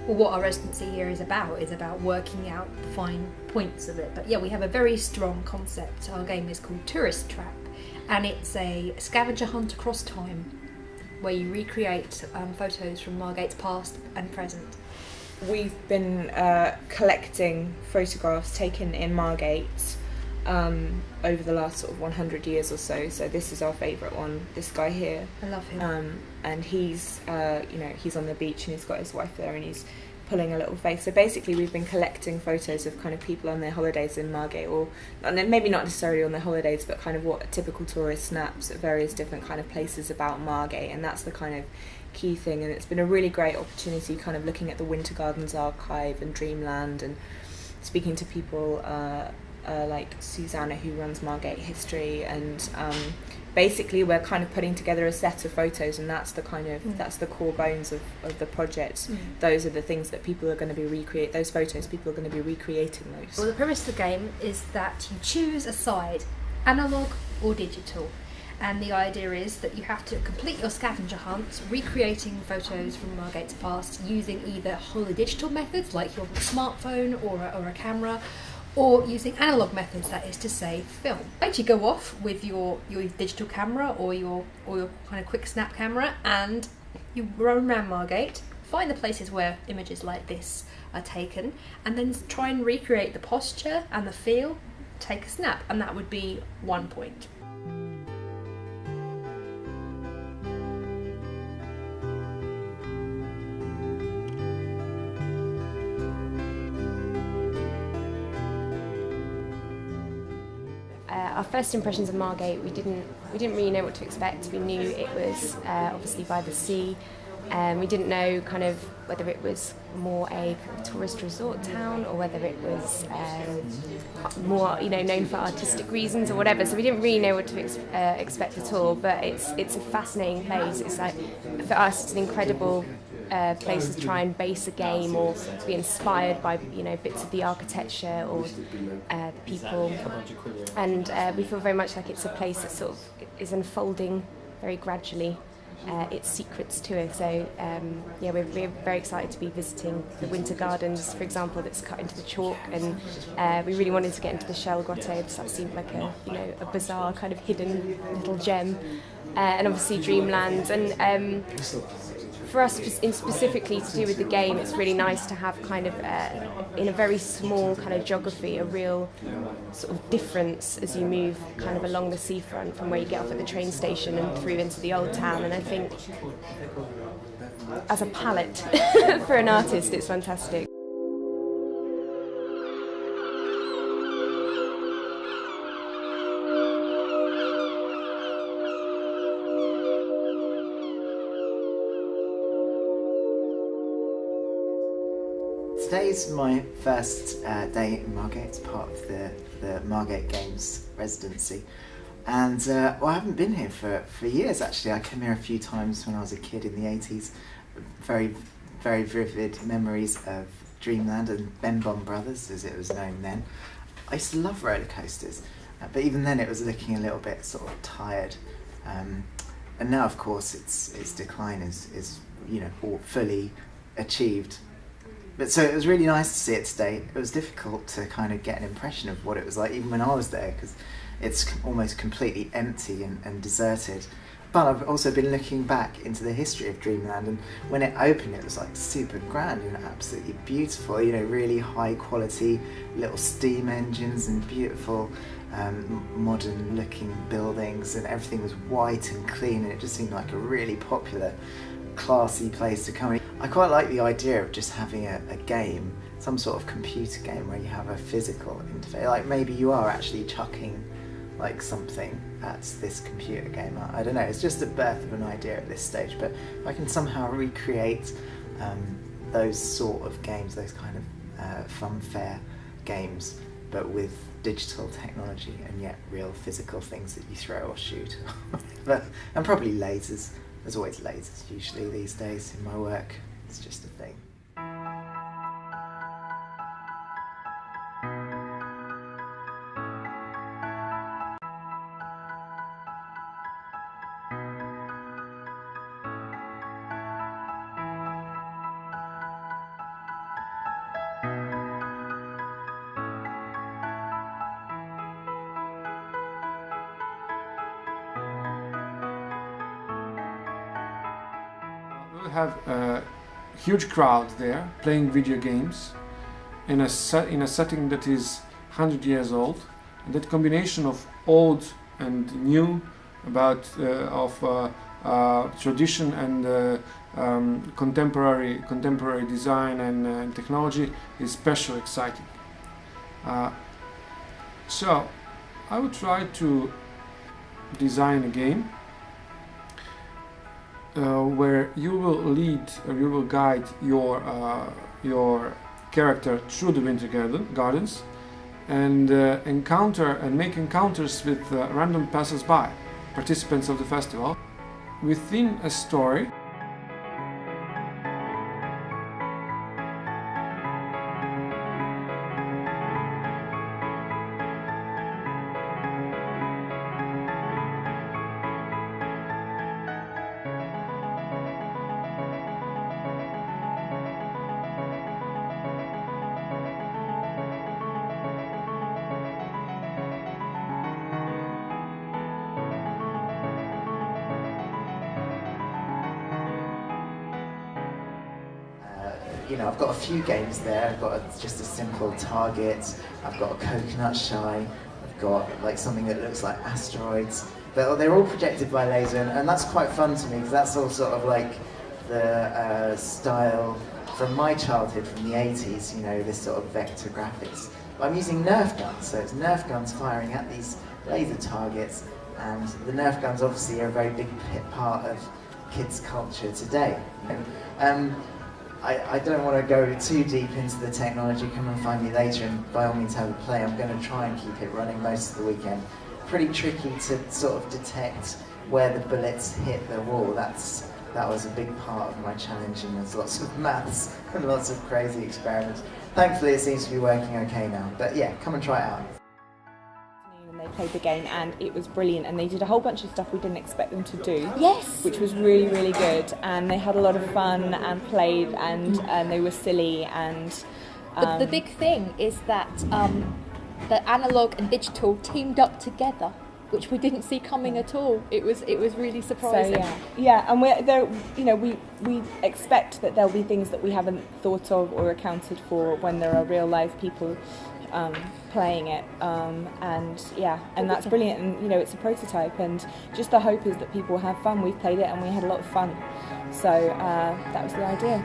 Well, what our residency here is about working out the fine points of it. But yeah, we have a very strong concept. Our game is called Tourist Trap, and it's a scavenger hunt across time, where you recreate photos from Margate's past and present. We've been collecting photographs taken in Margate over the last sort of 100 years or so. So this is our favourite one, this guy here. I love him. And he's, he's on the beach and he's got his wife there and he's pulling a little face. So basically we've been collecting photos of kind of people on their holidays in Margate, or maybe not necessarily on their holidays, but kind of what a typical tourist snaps at various different kind of places about Margate, and that's the kind of key thing. And it's been a really great opportunity kind of looking at the Winter Gardens archive and Dreamland and speaking to people like Susanna, who runs Margate History, and basically we're kind of putting together a set of photos, and that's the kind of that's the core bones of the project. Those are the things that people are going to be those photos people are going to be recreating those. Well, the premise of the game is that you choose a side, analog or digital, and the idea is that you have to complete your scavenger hunt recreating photos from Margate's past using either wholly digital methods like your smartphone or a camera, or using analogue methods, that is to say film. You go off with your digital camera or your kind of quick snap camera, and you roam around Margate, find the places where images like this are taken, and then try and recreate the posture and the feel, take a snap, and that would be 1 point. Our first impressions of Margate, we didn't really know what to expect. We knew it was obviously by the sea. We didn't know kind of whether it was more a kind of tourist resort town or whether it was more known for artistic reasons or whatever. So we didn't really know what to expect at all. But it's a fascinating place. It's like, for us, it's an incredible place to try and base a game or to be inspired by bits of the architecture or the people, and we feel very much like it's a place that sort of is unfolding very gradually its secrets to it. So we're very excited to be visiting the Winter Gardens, for example, that's cut into the chalk, and we really wanted to get into the Shell Grotto because that seemed like a bizarre kind of hidden little gem, and obviously Dreamland. And for us, specifically to do with the game, it's really nice to have kind of, in a very small kind of geography, a real sort of difference as you move kind of along the seafront from where you get off at the train station and through into the old town. And I think, as a palette for an artist, it's fantastic. Today's my first day in Margate. It's part of the Margate Games residency, and I haven't been here for years actually. I came here a few times when I was a kid in the 80s. Very, very vivid memories of Dreamland and Ben Bon Brothers, as it was known then. I used to love roller coasters, but even then it was looking a little bit sort of tired. And now, of course, its decline is all fully achieved. But so it was really nice to see it today. It was difficult to kind of get an impression of what it was like even when I was there, because it's almost completely empty and deserted. But I've also been looking back into the history of Dreamland, and when it opened it was like super grand and absolutely beautiful, really high quality little steam engines and beautiful modern looking buildings, and everything was white and clean, and it just seemed like a really popular, classy place to come. I quite like the idea of just having a game, some sort of computer game where you have a physical interface, like maybe you are actually chucking like something at this computer game. I don't know, it's just the birth of an idea at this stage, but if I can somehow recreate those sort of games, those kind of funfair games, but with digital technology and yet real physical things that you throw or shoot. And probably lasers. There's always lasers usually these days in my work. It's just a thing. have a huge crowd there playing video games in a setting that is 100 years old. And that combination of old and new, of tradition and contemporary design and technology is especially exciting. So I would try to design a game where you will lead or you will guide your character through the winter gardens and make encounters with random passers-by, participants of the festival, within a story. You know, I've got a few games there. I've got just a simple target. I've got a coconut shy. I've got like something that looks like asteroids. But they're all projected by laser, and that's quite fun to me because that's all sort of like the style from my childhood, from the 80s. You know, this sort of vector graphics. But I'm using Nerf guns, so it's Nerf guns firing at these laser targets, and the Nerf guns obviously are a very big part of kids' culture today. I don't want to go too deep into the technology. Come and find me later and by all means have a play. I'm going to try and keep it running most of the weekend. Pretty tricky to sort of detect where the bullets hit the wall. That was a big part of my challenge, and there's lots of maths and lots of crazy experiments. Thankfully it seems to be working okay now. But yeah, come and try it out. They played the game and it was brilliant, and they did a whole bunch of stuff we didn't expect them to do. Yes! Which was really, really good, and they had a lot of fun and played and they were silly and... The big thing is that the analogue and digital teamed up together, which we didn't see coming at all. It was really surprising. So, yeah, and we expect that there'll be things that we haven't thought of or accounted for when there are real live people playing it, and that's brilliant. And it's a prototype, and just the hope is that people have fun. We've played it and we had a lot of fun, so that was the idea.